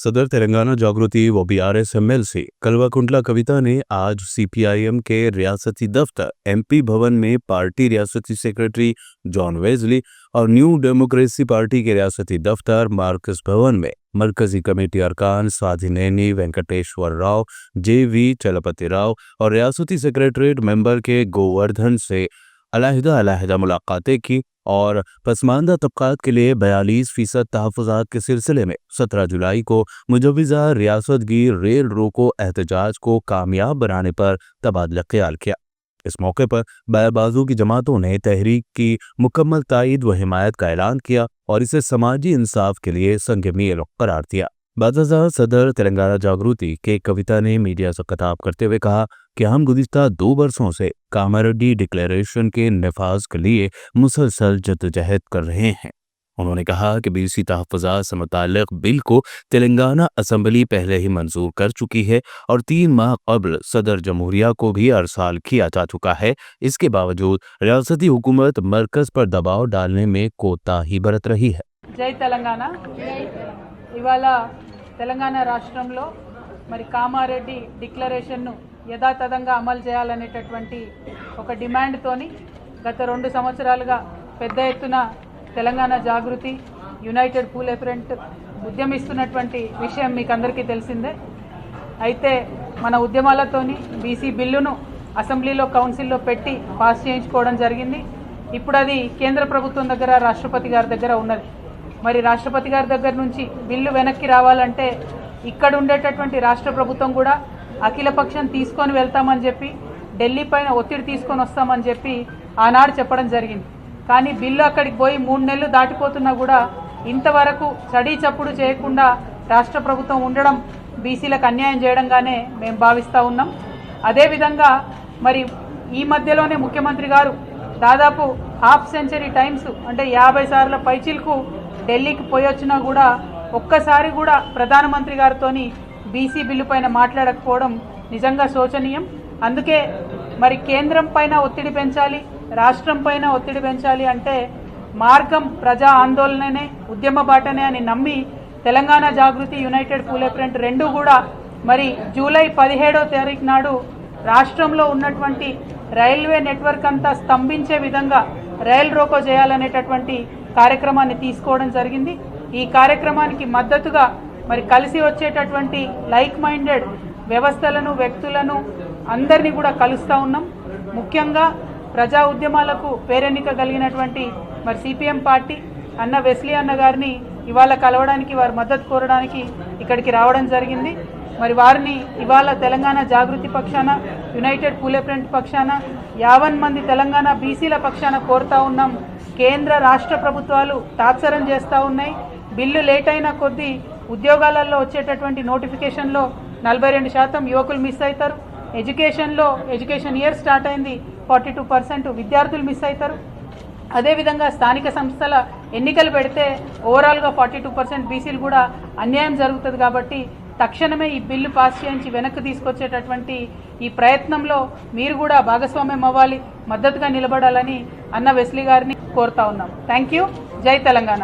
सदर तेलंगाना जागृति व बीआरएस एमएलसी कल्वाकुंटला कविता ने आज सीपीआईएम के रियासती दफ्तर एमपी भवन में पार्टी रियासती सेक्रेटरी जॉन वेजली और न्यू डेमोक्रेसी पार्टी के रियासती दफ्तर मार्कस भवन में मरकजी कमेटी अरकान स्वाधिनेनी वेंकटेश्वर राव, जेवी चलपति राव और रियासती सेक्रेटरीट मेंबर के गोवर्धन से अलहदा मुलाकातें की और पसमानदा तबकात के लिए 42% तहफ़्फ़ुज़ात के सिलसिले में 17 जुलाई को मुजव्विज़ा रियासत गिर रेल रोको एहतजाज को कामयाब बनाने पर तबादला ख्याल किया। इस मौके पर बाज़ू की जमातों ने तहरीक की मुकम्मल तायद व हिमायत का ऐलान किया और इसे समाजी इंसाफ के लिए संग मील करार दिया। बाज़ सदर तेलंगाना जागृति के कविता ने मीडिया से खिताब करते हुए कहा कि हम गुज़िश्ता 2 वर्षों से कामारेड्डी डिक्लेरेशन के नफाज के लिए मुसलसल जद्दोजहद कर रहे हैं। उन्होंने कहा कि बीसी तहफ़्फ़ुज़ात से मुताल्लिक़ बिल को तेलंगाना असम्बली पहले ही मंजूर कर चुकी है और 3 माह कबल सदर जमहूरिया को भी अरसाल किया जा चुका है। इसके बावजूद रियासती हुकूमत मरकज़ पर दबाव डालने में कोताही बरत रही है। जय तेलंगाना। ఇవాళ తెలంగాణ రాష్ట్రంలో మరి కామారెడ్డి డిక్లరేషన్ను యథాతథంగా అమలు చేయాలనేటటువంటి ఒక డిమాండ్తోని గత 2 సంవత్సరాలుగా పెద్ద ఎత్తున తెలంగాణ జాగృతి యునైటెడ్ పూలే ఫ్రంట్ ఉద్యమిస్తున్నటువంటి విషయం మీకు అందరికీ తెలిసిందే. అయితే మన ఉద్యమాలతోని బీసీ బిల్లును అసెంబ్లీలో కౌన్సిల్లో పెట్టి పాస్ చేయించుకోవడం జరిగింది. ఇప్పుడు అది కేంద్ర ప్రభుత్వం దగ్గర రాష్ట్రపతి గారి దగ్గర ఉన్నది. మరి రాష్ట్రపతి గారి దగ్గర నుంచి బిల్లు వెనక్కి రావాలంటే ఇక్కడ ఉండేటటువంటి రాష్ట్ర ప్రభుత్వం కూడా అఖిలపక్షం తీసుకొని వెళ్తామని చెప్పి ఢిల్లీ పైన ఒత్తిడి తీసుకొని వస్తామని చెప్పి ఆనాడు చెప్పడం జరిగింది. కానీ బిల్లు అక్కడికి పోయి 3 నెలలు దాటిపోతున్నా కూడా ఇంతవరకు చడీ చప్పుడు చేయకుండా రాష్ట్ర ప్రభుత్వం ఉండడం బీసీలకు అన్యాయం చేయడంగానే మేము భావిస్తూ ఉన్నాం. అదేవిధంగా మరి ఈ మధ్యలోనే ముఖ్యమంత్రి గారు దాదాపు హాఫ్ సెంచరీ టైమ్స్ అంటే 50 సార్ల పైచిలకు ఢిల్లీకి పోయి వచ్చినా కూడా ఒక్కసారి కూడా ప్రధానమంత్రి గారితోని బీసీ బిల్లు పైన మాట్లాడకపోవడం నిజంగా శోచనీయం. అందుకే మరి కేంద్రం పైన ఒత్తిడి పెంచాలి, రాష్ట్రం పైన ఒత్తిడి పెంచాలి అంటే మార్గం ప్రజా ఆందోళననే, ఉద్యమ బాటనే అని నమ్మి తెలంగాణ జాగృతి యునైటెడ్ పూలే ఫ్రంట్ రెండు కూడా మరి జూలై 17వ తారీఖు నాడు రాష్ట్రంలో ఉన్నటువంటి రైల్వే నెట్వర్క్ అంతా స్తంభించే విధంగా రైల్ రోకో చేయాలనేటటువంటి కార్యక్రమాన్ని తీసుకోవడం జరిగింది. ఈ కార్యక్రమానికి మద్దతుగా మరి కలిసి వచ్చేటటువంటి లైక్ మైండెడ్ వ్యవస్థలను, వ్యక్తులను అందరినీ కూడా కలుస్తూ ఉన్నాం. ముఖ్యంగా ప్రజా ఉద్యమాలకు పేరెన్నిక కలిగినటువంటి మరి సిపిఎం పార్టీ అన్న వెస్లీ అన్న గారిని ఇవాళ కలవడానికి, వారి మద్దతు కోరడానికి ఇక్కడికి రావడం జరిగింది. మరి వారిని ఇవాళ తెలంగాణ జాగృతి పక్షాన, యునైటెడ్ పూలే ఫ్రంట్ పక్షాన 50 మంది తెలంగాణ బీసీల పక్షాన కోరుతా ఉన్నాం. కేంద్ర రాష్ట్ర ప్రభుత్వాలు తాత్సరం చేస్తూ ఉన్నాయి. బిల్లు లేట్ అయిన కొద్దీ ఉద్యోగాలలో వచ్చేటటువంటి నోటిఫికేషన్లో 42% యువకులు మిస్ అవుతారు. ఎడ్యుకేషన్ ఇయర్ స్టార్ట్ అయింది, 42% విద్యార్థులు మిస్ అవుతారు. అదేవిధంగా స్థానిక సంస్థల ఎన్నికలు పెడితే ఓవరాల్గా 42% బీసీలు కూడా అన్యాయం జరుగుతుంది. కాబట్టి తక్షణమే ఈ బిల్లు పాస్ చేయించి వెనక్కి తీసుకొచ్చేటటువంటి ఈ ప్రయత్నంలో మీరు కూడా భాగస్వామ్యం అవ్వాలి, మద్దతుగా నిలబడాలని అన్న వెస్లీ గారిని కోరుతా ఉన్నాం. Thank you. జై తెలంగాణ.